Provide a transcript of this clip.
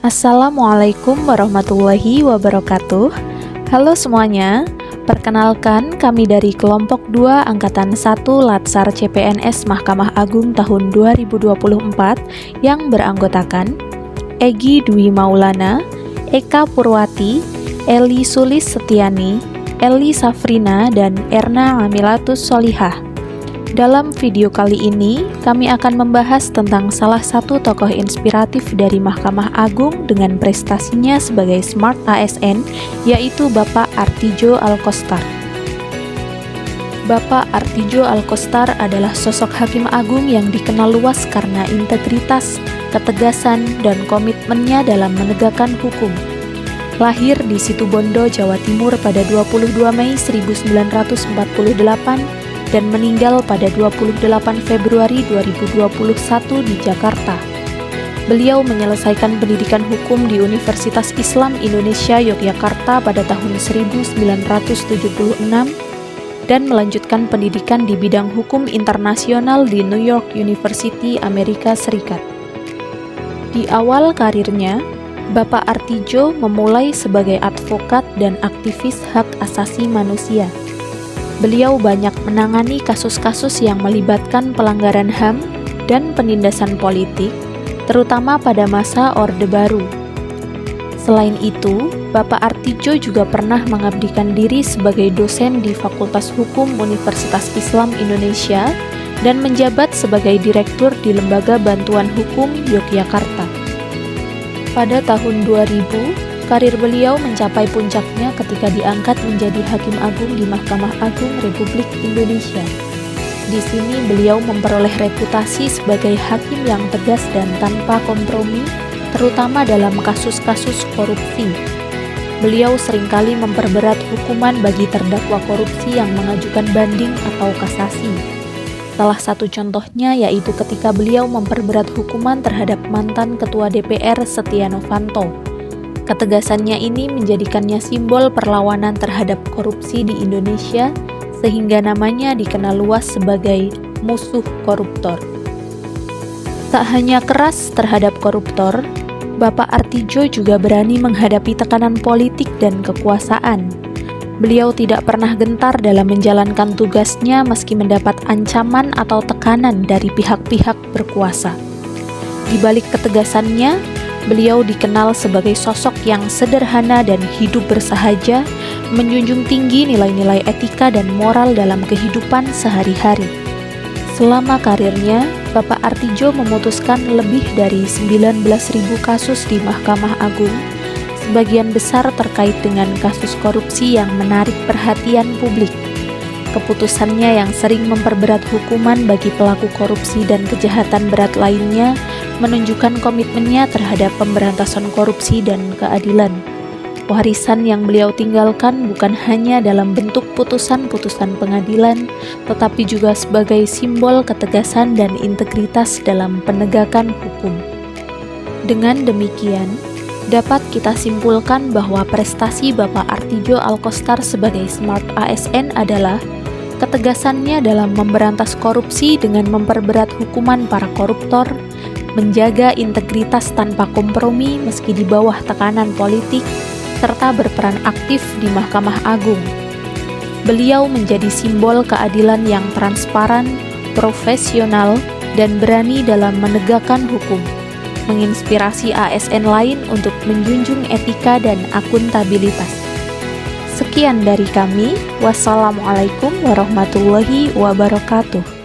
Assalamualaikum warahmatullahi wabarakatuh. Halo semuanya, perkenalkan kami dari kelompok 2 Angkatan 1 Latsar CPNS Mahkamah Agung tahun 2024 yang beranggotakan Egi Dwi Maulana, Eka Purwati, Eli Sulis Setiani, Eli Safrina, dan Erna Amilatus Solihah. Dalam video kali ini, kami akan membahas tentang salah satu tokoh inspiratif dari Mahkamah Agung dengan prestasinya sebagai Smart ASN, yaitu Bapak Artidjo Alkostar. Bapak Artidjo Alkostar adalah sosok Hakim Agung yang dikenal luas karena integritas, ketegasan, dan komitmennya dalam menegakkan hukum. Lahir di Situbondo, Jawa Timur pada 22 Mei 1948, dan meninggal pada 28 Februari 2021 di Jakarta. Beliau menyelesaikan pendidikan hukum di Universitas Islam Indonesia Yogyakarta pada tahun 1976 dan melanjutkan pendidikan di bidang hukum internasional di New York University, Amerika Serikat. Di awal karirnya, Bapak Artidjo memulai sebagai advokat dan aktivis hak asasi manusia. Beliau banyak menangani kasus-kasus yang melibatkan pelanggaran HAM dan penindasan politik, terutama pada masa Orde Baru. Selain itu, Bapak Artidjo juga pernah mengabdikan diri sebagai dosen di Fakultas Hukum Universitas Islam Indonesia dan menjabat sebagai direktur di Lembaga Bantuan Hukum Yogyakarta. Pada tahun 2000, karir beliau mencapai puncaknya ketika diangkat menjadi Hakim Agung di Mahkamah Agung Republik Indonesia. Di sini beliau memperoleh reputasi sebagai hakim yang tegas dan tanpa kompromi, terutama dalam kasus-kasus korupsi. Beliau seringkali memperberat hukuman bagi terdakwa korupsi yang mengajukan banding atau kasasi. Salah satu contohnya yaitu ketika beliau memperberat hukuman terhadap mantan Ketua DPR Setia Novanto. Ketegasannya ini menjadikannya simbol perlawanan terhadap korupsi di Indonesia, sehingga namanya dikenal luas sebagai musuh koruptor. Tak hanya keras terhadap koruptor, Bapak Artidjo juga berani menghadapi tekanan politik dan kekuasaan. Beliau tidak pernah gentar dalam menjalankan tugasnya meski mendapat ancaman atau tekanan dari pihak-pihak berkuasa. Di balik ketegasannya, beliau dikenal sebagai sosok yang sederhana dan hidup bersahaja, menjunjung tinggi nilai-nilai etika dan moral dalam kehidupan sehari-hari. Selama karirnya, Bapak Artidjo memutuskan lebih dari 19.000 kasus di Mahkamah Agung, sebagian besar terkait dengan kasus korupsi yang menarik perhatian publik. Keputusannya yang sering memperberat hukuman bagi pelaku korupsi dan kejahatan berat lainnya menunjukkan komitmennya terhadap pemberantasan korupsi dan keadilan. Warisan yang beliau tinggalkan bukan hanya dalam bentuk putusan-putusan pengadilan, tetapi juga sebagai simbol ketegasan dan integritas dalam penegakan hukum. Dengan demikian, dapat kita simpulkan bahwa prestasi Bapak Artidjo Alkostar sebagai Smart ASN adalah ketegasannya dalam memberantas korupsi dengan memperberat hukuman para koruptor, menjaga integritas tanpa kompromi meski di bawah tekanan politik, serta berperan aktif di Mahkamah Agung. Beliau menjadi simbol keadilan yang transparan, profesional, dan berani dalam menegakkan hukum, menginspirasi ASN lain untuk menjunjung etika dan akuntabilitas. Sekian dari kami. Wassalamualaikum warahmatullahi wabarakatuh.